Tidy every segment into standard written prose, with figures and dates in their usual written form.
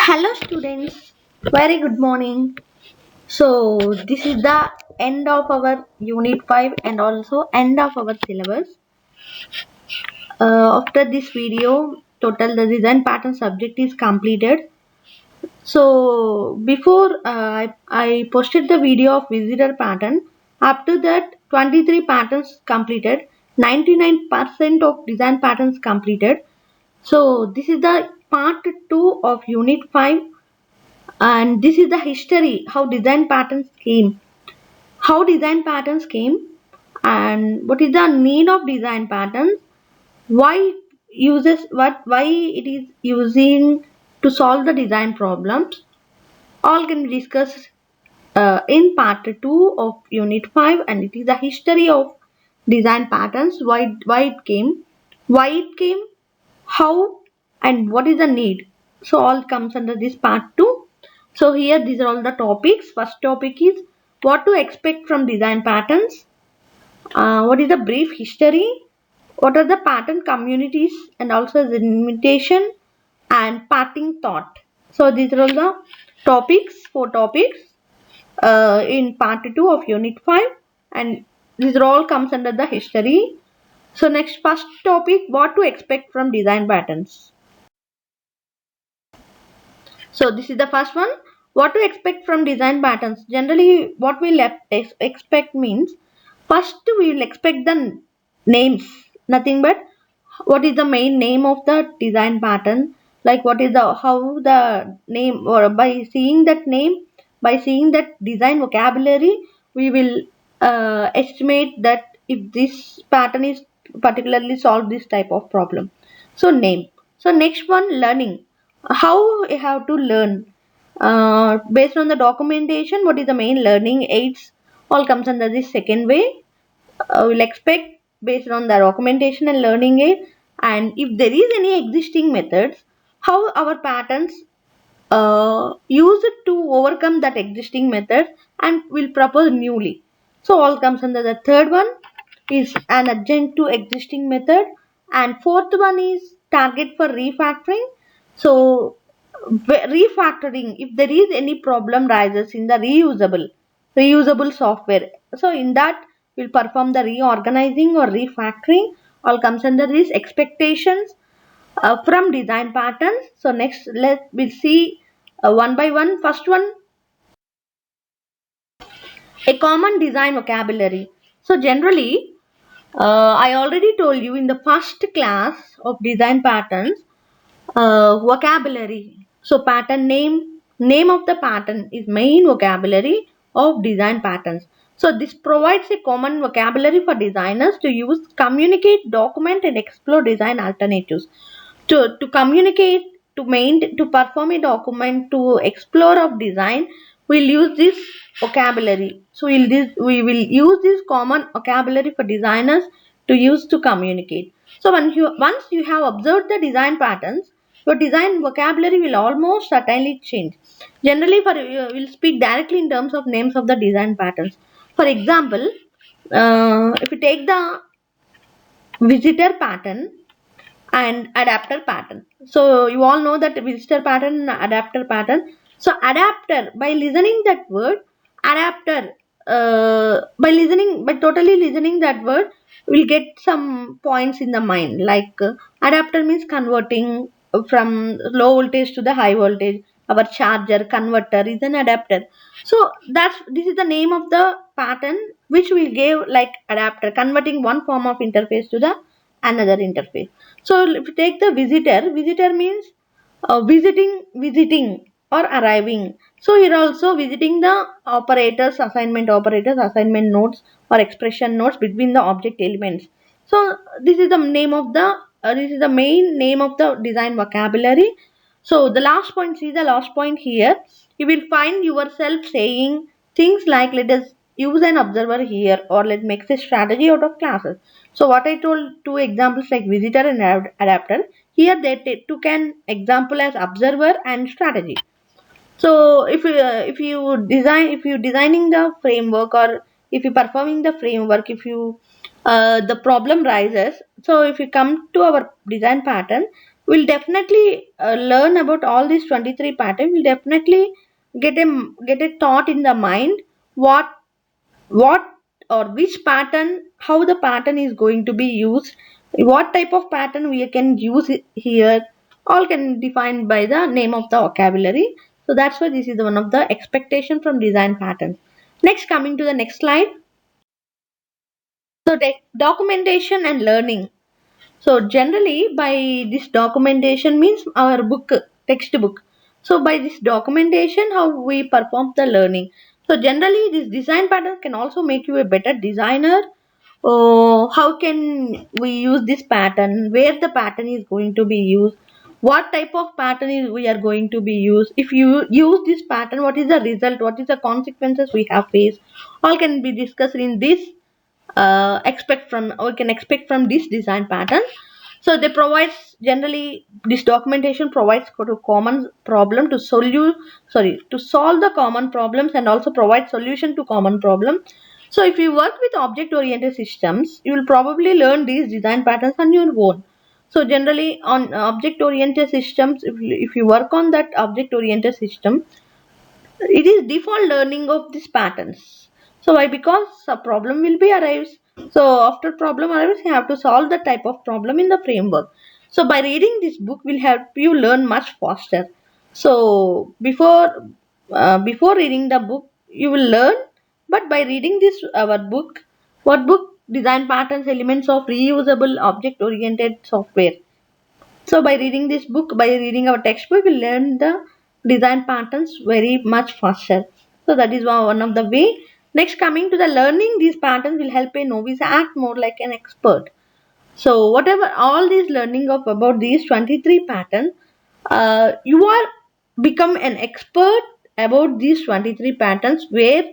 Hello students, very good morning. So this is the end of our unit 5 and also end of our syllabus. After this video, total the design pattern subject is completed. So before I posted the video of visitor pattern. After that 23 patterns completed, 99% of design patterns completed. So this is the part 2 of unit 5. And this is the history how design patterns came, and what is the need of design patterns, why it why it is using to solve the design problems. All can be discussed in part 2 of unit 5, and it is the history of design patterns, why it came, how, and what is the need. So all comes under this part 2. So here these are all the topics. First topic is what to expect from design patterns, what is the brief history, what are the pattern communities, and also the limitation and parting thought. So these are all the four topics in part 2 of unit 5, and these are all comes under the history. So next, first topic, what to expect from design patterns. So this is the first one. What to expect from design patterns? Generally, what we expect means, first we will expect the names. Nothing but what is the main name of the design pattern. Like what is the how the name, or by seeing that name, by seeing that design vocabulary, we will estimate that if this pattern is particularly solve this type of problem. So name. So next one, learning. How you have to learn based on the documentation. What is the main learning aids? All comes under this second way. We'll expect based on the documentation and learning aid, and if there is any existing methods, how our patterns use it to overcome that existing method and will propose newly. So all comes under the third one is an adjunct to existing method, and fourth one is target for refactoring. So refactoring, if there is any problem rises in the reusable software, so in that we'll perform the reorganizing or refactoring. All comes under these expectations from design patterns. So next we'll see one by one. First one, a common design vocabulary. So generally, I already told you in the first class of design patterns, vocabulary. So pattern name of the pattern is main vocabulary of design patterns. So this provides a common vocabulary for designers to use, communicate, document, and explore design alternatives. To communicate, to perform a document, to explore of design, we'll use this vocabulary. So we will use this common vocabulary for designers to use to communicate. So once you have observed the design patterns, your design vocabulary will almost certainly change. Generally, we'll speak directly in terms of names of the design patterns. For example, if you take the visitor pattern and adapter pattern. So you all know that visitor pattern, adapter pattern. So adapter, by listening that word, adapter, by totally listening that word, we'll get some points in the mind. Like adapter means converting from low voltage to the high voltage. Our charger converter is an adapter. So this is the name of the pattern which we gave, like adapter, converting one form of interface to the another interface. So if you take the visitor means visiting or arriving. So here also visiting the assignment nodes or expression nodes between the object elements. So this is the name of this is the main name of the design vocabulary. So the last point, see the last point here. You will find yourself saying things like, let us use an observer here, or let make a strategy out of classes. So what I told, two examples like visitor and adapter. Here they took an example as observer and strategy. So if you designing the framework, or if you performing the framework, if you the problem rises. So if you come to our design pattern, we'll definitely learn about all these 23 patterns. We'll definitely get a thought in the mind what what or which pattern, how the pattern is going to be used, what type of pattern we can use it here, all can defined by the name of the vocabulary. So that's why this is one of the expectation from design patterns. Next, coming to the next slide. So documentation and learning. So generally by this documentation means our book, textbook. So by this documentation, how we perform the learning. So generally this design pattern can also make you a better designer. How can we use this pattern? Where the pattern is going to be used? What type of pattern is we are going to be used? If you use this pattern, what is the result? What is the consequences we have faced? All can be discussed in this expect from, or can expect from this design pattern. So they provides, generally this documentation provides to common problem to to solve the common problems and also provide solution to common problem. So if you work with object oriented systems, you will probably learn these design patterns on your own. So generally on object oriented systems, if you work on that object oriented system, it is default learning of these patterns. So why? Because a problem will be arrives. So after problem arrives, you have to solve the type of problem in the framework. So by reading this book will help you learn much faster. So before reading the book you will learn, but by reading this our book, what book? Design patterns, elements of reusable object oriented software. So by reading this book, by reading our textbook, we learn the design patterns very much faster. So that is one of the way. Next, coming to the learning, these patterns will help a novice act more like an expert. So whatever all these learning of about these 23 patterns, you are become an expert about these 23 patterns, where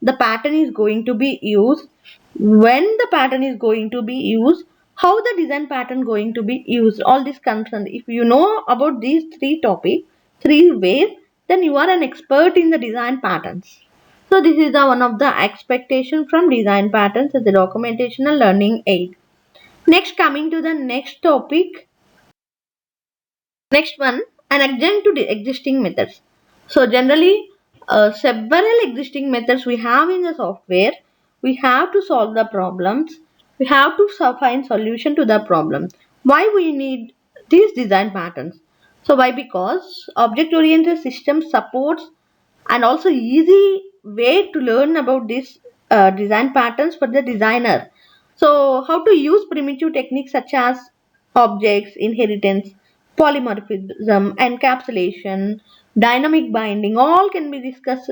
the pattern is going to be used, when the pattern is going to be used, how the design pattern going to be used, all this concerned. If you know about these three topics, three ways, then you are an expert in the design patterns. So this is the one of the expectation from design patterns as a documentation and learning aid. Next, coming to the next topic. Next one, an adjunct to the existing methods. So generally, several existing methods we have in the software. We have to solve the problems. We have to find solution to the problem. Why we need these design patterns? So why? Because object-oriented system supports and also easy way to learn about this design patterns for the designer. So how to use primitive techniques such as objects, inheritance, polymorphism, encapsulation, dynamic binding, all can be discussed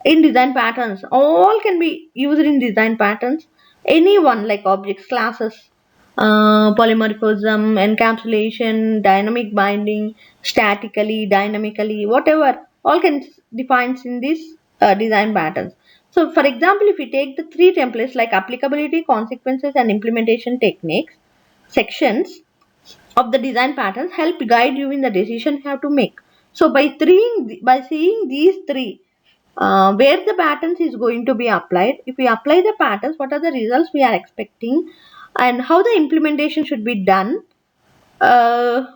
in design patterns. All can be used in design patterns. Any one like objects, classes, polymorphism, encapsulation, dynamic binding, statically, dynamically, whatever, all can defines in these design patterns. So for example, if we take the three templates like applicability, consequences and implementation techniques, sections of the design patterns help guide you in the decision you have to make. So by seeing these three, where the patterns is going to be applied, if we apply the patterns, what are the results we are expecting, and how the implementation should be done, uh,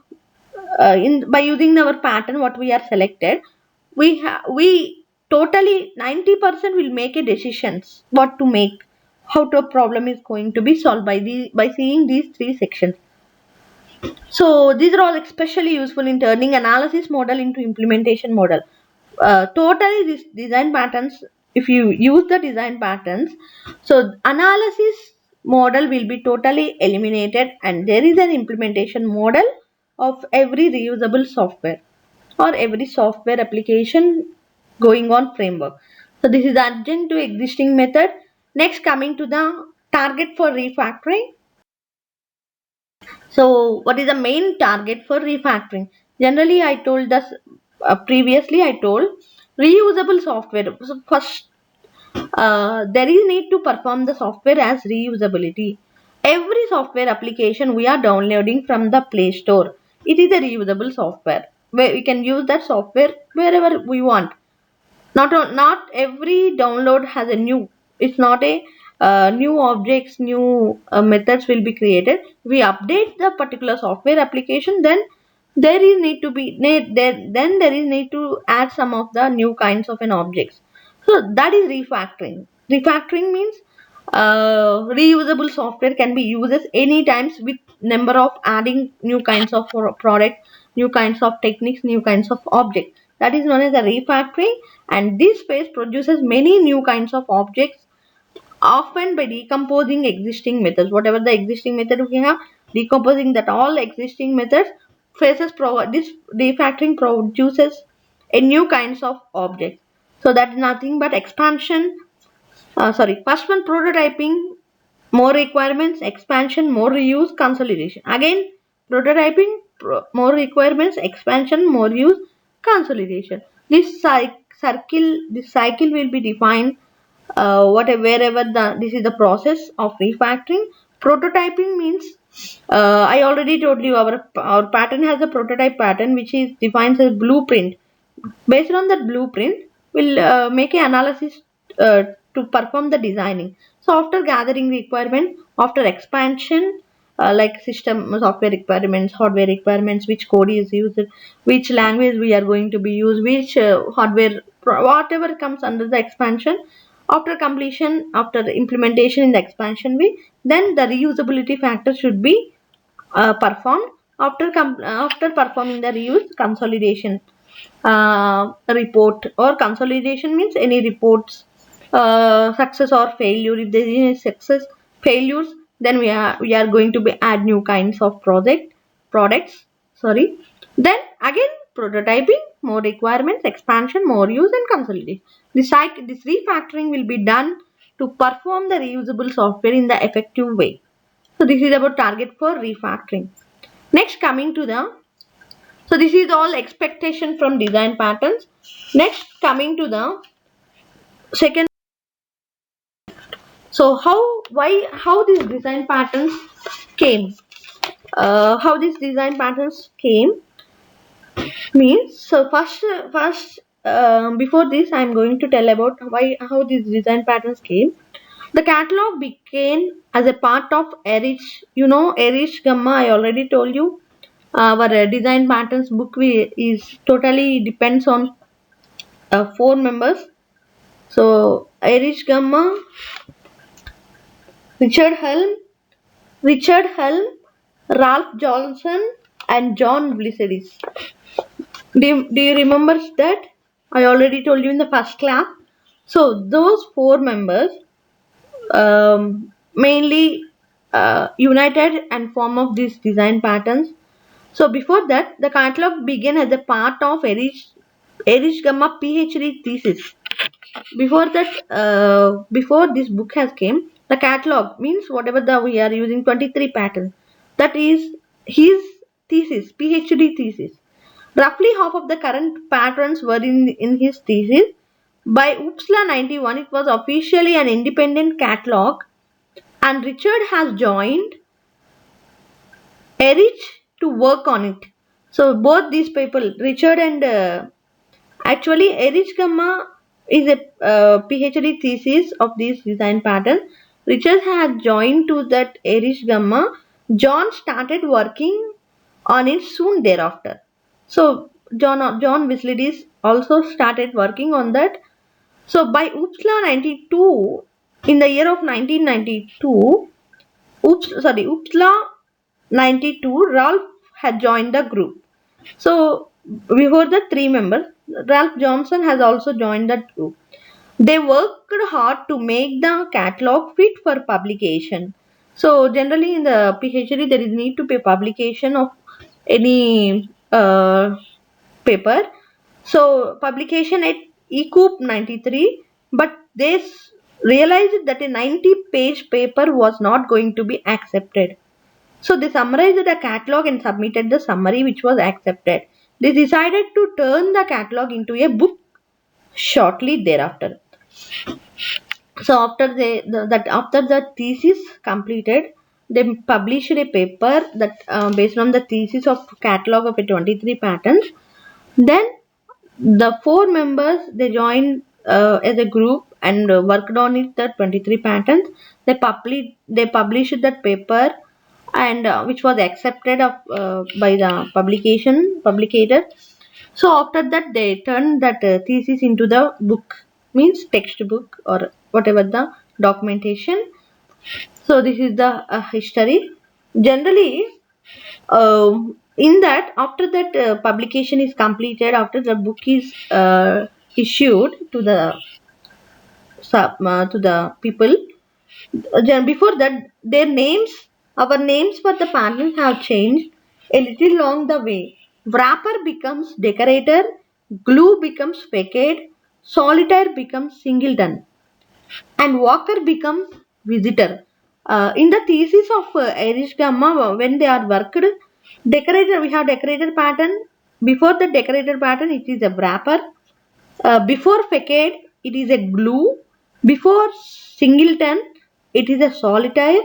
in by using our pattern what we are selected, we totally 90% will make a decisions what to make, how the problem is going to be solved by seeing these three sections. So these are all especially useful in turning analysis model into implementation model. Totally these design patterns, if you use the design patterns, so analysis model will be totally eliminated and there is an implementation model of every reusable software or every software application going on framework. So this is adjunct to existing method. Next, coming to the target for refactoring. So what is the main target for refactoring? Generally, I told us previously, I told reusable software. So first, there is need to perform the software as reusability. Every software application we are downloading from the Play Store, it is a reusable software where we can use that software wherever we want. Not every download has a new, it's not a new objects, new methods will be created. We update the particular software application, then there is need to be then there is need to add some of the new kinds of an objects. So that is refactoring. Refactoring means reusable software can be used any times with number of adding new kinds of product, new kinds of techniques, new kinds of objects. That is known as the refactoring, and this phase produces many new kinds of objects, often by decomposing existing methods. Whatever the existing method we have, decomposing that all existing methods, this refactoring produces a new kinds of objects. So that is nothing but expansion. First one, prototyping, more requirements, expansion, more reuse, consolidation. Again, prototyping, more requirements, expansion, more use, consolidation. This cycle will be defined wherever this is the process of refactoring. Prototyping means I already told you our pattern has a prototype pattern which is defines as blueprint. Based on that blueprint, we'll make an analysis to perform the designing. So after gathering requirement, after expansion, like system software requirements, hardware requirements, which code is used, which language we are going to be used, which hardware, whatever comes under the expansion. After completion, after implementation in the expansion way, then the reusability factor should be performed. After performing the reuse, consolidation report, or consolidation means any reports, success or failure. If there is any success, failures, then we are going to be add new kinds of products. Sorry. Then again, prototyping, more requirements, expansion, more use, and consolidation. This refactoring will be done to perform the reusable software in the effective way. So this is about target for refactoring. Next, coming to the, so this is all expectation from design patterns. Next, coming to the second. So how these design patterns came? How these design patterns came means, so first before this I am going to tell about how these design patterns came. The catalog began as a part of Erich. You know Erich Gamma. I already told you our design patterns book is totally depends on 4 members. So Erich Gamma, Richard Helm, Ralph Johnson, and John Vlissides. Do you remember that? I already told you in the first class. So those 4 members mainly united and form of these design patterns. So before that, the catalog began as a part of Erich Gamma PhD thesis. Before that, before this book has came, the catalog means whatever we are using 23 patterns. That is his thesis, PhD thesis. Roughly half of the current patterns were in his thesis. By UPSLA 91, it was officially an independent catalog, and Richard has joined Erich to work on it. So both these people, Richard and actually Erich Gamma is a PhD thesis of these design patterns. Richard had joined to that Erich Gamma. John started working on it soon thereafter. So John Vlissides also started working on that. So by UPSLA 92, in the year of 1992, UPSLA 92, Ralph had joined the group. So before the 3 members, Ralph Johnson has also joined that group. They worked hard to make the catalog fit for publication. So generally in the PhD there is need to be publication of any paper. So publication at ECOOP 93, but they realized that a 90-page paper was not going to be accepted. So they summarized the catalog and submitted the summary which was accepted. They decided to turn the catalog into a book shortly thereafter. So after after the thesis completed, they published a paper that based on the thesis of catalog of a 23 patterns. Then the 4 members they joined as a group and worked on it the 23 patterns. They published that paper and which was accepted by the publicator. So after that they turned that thesis into the book, means textbook or whatever the documentation. So this is the history. Generally, in that after that publication is completed, after the book is issued to the to the people, before that their names, our names for the patterns have changed a little along the way. Wrapper becomes decorator, glue becomes facade, solitaire becomes singleton, and walker becomes visitor. In the thesis of Irish Gamma, when they are worked, decorator, we have decorator pattern. Before the decorator pattern, it is a wrapper. Before facade, it is a glue. Before singleton, it is a solitaire.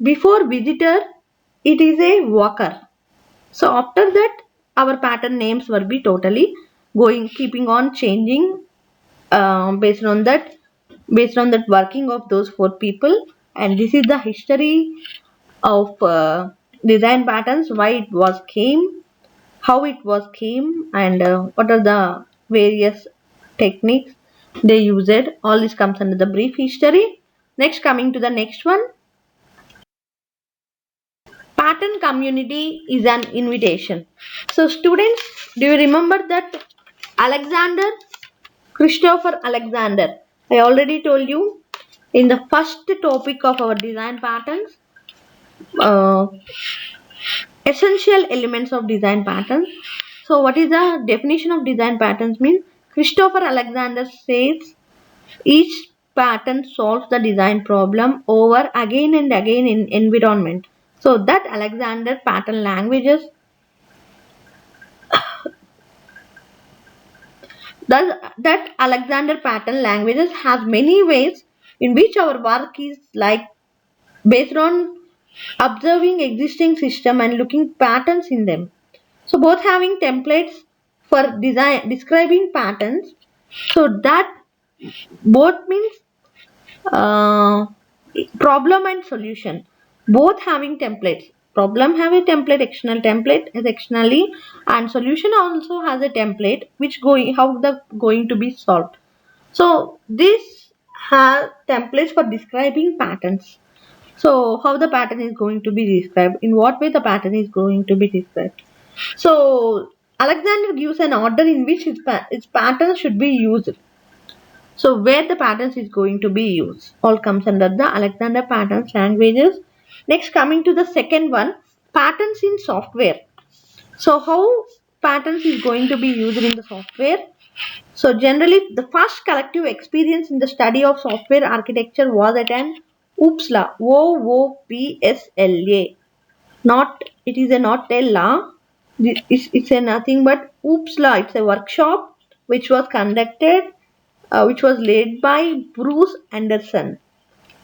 Before visitor, it is a walker. So after that, our pattern names will be totally keeping on changing based on that working of those four people. And this is the history of design patterns, why it was came, how it was came, and what are the various techniques they used. All this comes under the brief history. Next, coming to the next one, pattern community is an invitation. So students, do you remember that Alexander, Christopher Alexander? I already told you in the first topic of our design patterns, uh, essential elements of design patterns. So what is the definition of design patterns mean? Christopher Alexander says each pattern solves the design problem over again and again in environment. So that Alexander pattern languages, that Alexander pattern languages has many ways in which our work is like based on observing existing system and looking patterns in them. So both having templates for design describing patterns. So that both means uh, problem and solution. Both having templates. Problem have a template, external template is externally, and solution also has a template which going how the going to be solved. So this have templates for describing patterns. So how the pattern is going to be described, in what way the pattern is going to be described. So Alexander gives an order in which its pattern should be used. So where the patterns is going to be used, all comes under the Alexander patterns languages. Next, coming to the second one, patterns in software. So how patterns is going to be used in the software? So generally, the first collective experience in the study of software architecture was at an OOPSLA, OOPSLA. Not, it is a not a law. It's a nothing but OOPSLA. It's a workshop which was conducted, which was led by Bruce Anderson.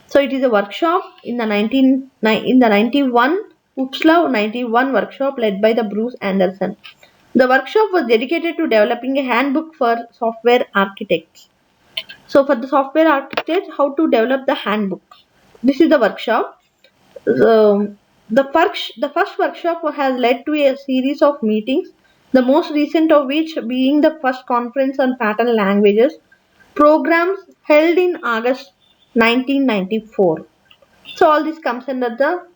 So it is a workshop in the 91 OOPSLA 91 workshop led by the Bruce Anderson. The workshop was dedicated to developing a handbook for software architects. So for the software architect, how to develop the handbook. This is the workshop. The first workshop has led to a series of meetings, the most recent of which being the first conference on pattern languages, programs held in August 1994. So all this comes under the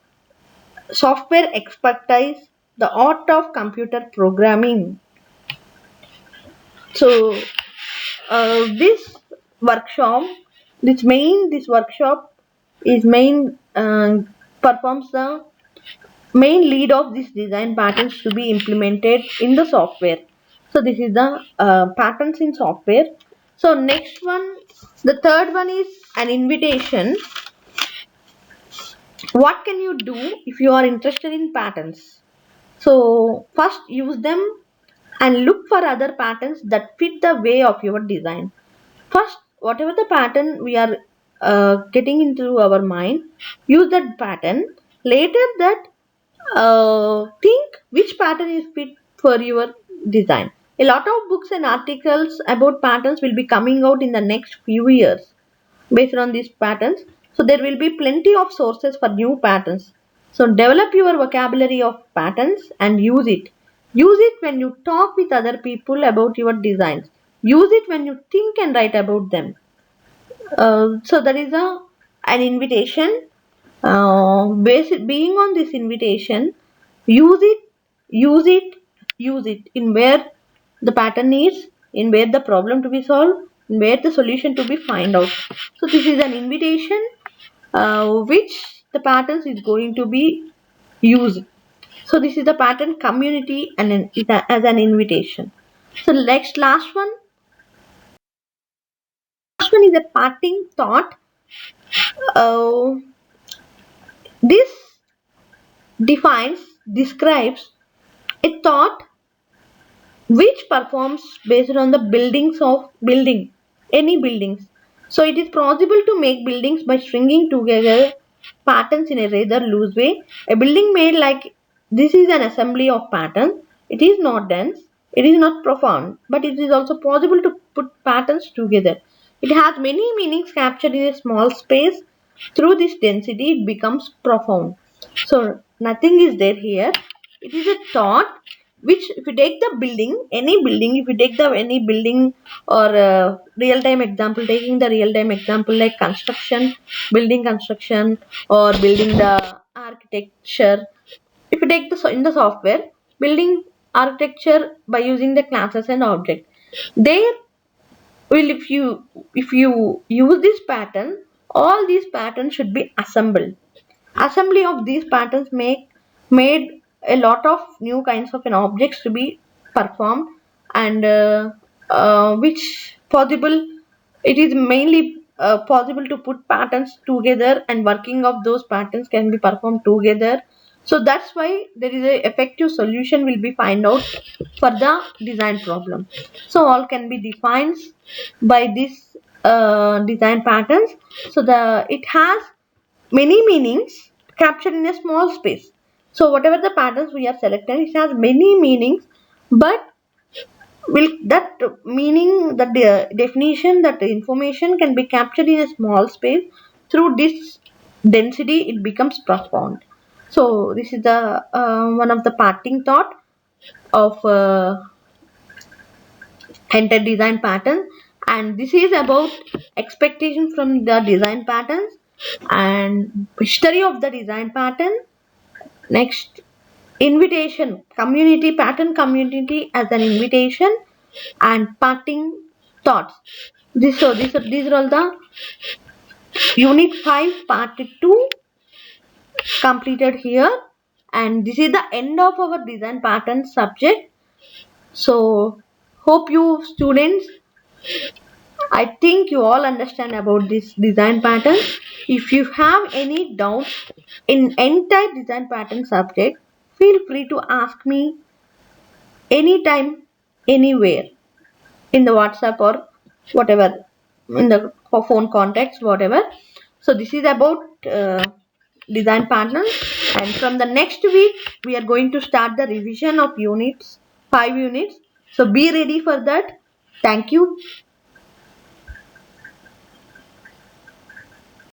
software expertise, the art of computer programming. So this workshop, this workshop is main performs the main lead of this design patterns to be implemented in the software. So this is the patterns in software. So next one, the third one is an invitation. What can you do if you are interested in patterns? So first use them and look for other patterns that fit the way of your design. First, whatever the pattern we are getting into our mind, use that pattern. Later that think which pattern is fit for your design. A lot of books and articles about patterns will be coming out in the next few years based on these patterns. So there will be plenty of sources for new patterns. So develop your vocabulary of patterns and use it. Use it when you talk with other people about your designs. Use it when you think and write about them. So there is an invitation. Being on this invitation, use it, use it, use it in where the pattern is, in where the problem to be solved, in where the solution to be find out. So this is an invitation which the patterns is going to be used. So this is the pattern community and as an invitation. So next last one is a parting thought. Uh, this defines, describes a thought which performs based on the buildings of building, any buildings. So it is possible to make buildings by stringing together patterns in a rather loose way. A building made like this is an assembly of patterns. It is not dense, it is not profound, but it is also possible to put patterns together. It has many meanings captured in a small space. Through this density, it becomes profound. So nothing is there here. It is a thought which, if you take the building, any building, if you take the any building or real time example, taking the real time example like construction, building construction or building the architecture. If you take the in the software building architecture by using the classes and object, there will if you use this pattern, all these patterns should be assembled. Assembly of these patterns made a lot of new kinds of objects to be performed, and which possible, it is mainly possible to put patterns together, and working of those patterns can be performed together. So that's why there is a effective solution will be find out for the design problem. So all can be defined by this design patterns. So the it has many meanings captured in a small space. So whatever the patterns we are selected, it has many meanings, but will that meaning, that the definition, that the information can be captured in a small space. Through this density, it becomes profound. So this is the one of the parting thought of enter design pattern, and this is about expectation from the design patterns and history of the design pattern. Next, invitation community, pattern community as an invitation, and parting thoughts. These are all the unit 5 part 2 completed here, and this is the end of our design pattern subject. So hope you students, I think you all understand about this design pattern. If you have any doubts in entire design pattern subject, feel free to ask me anytime, anywhere, in the WhatsApp or whatever, in the phone contacts, whatever. So this is about design pattern, and from the next week we are going to start the revision of units, 5 units. So be ready for that. Thank you.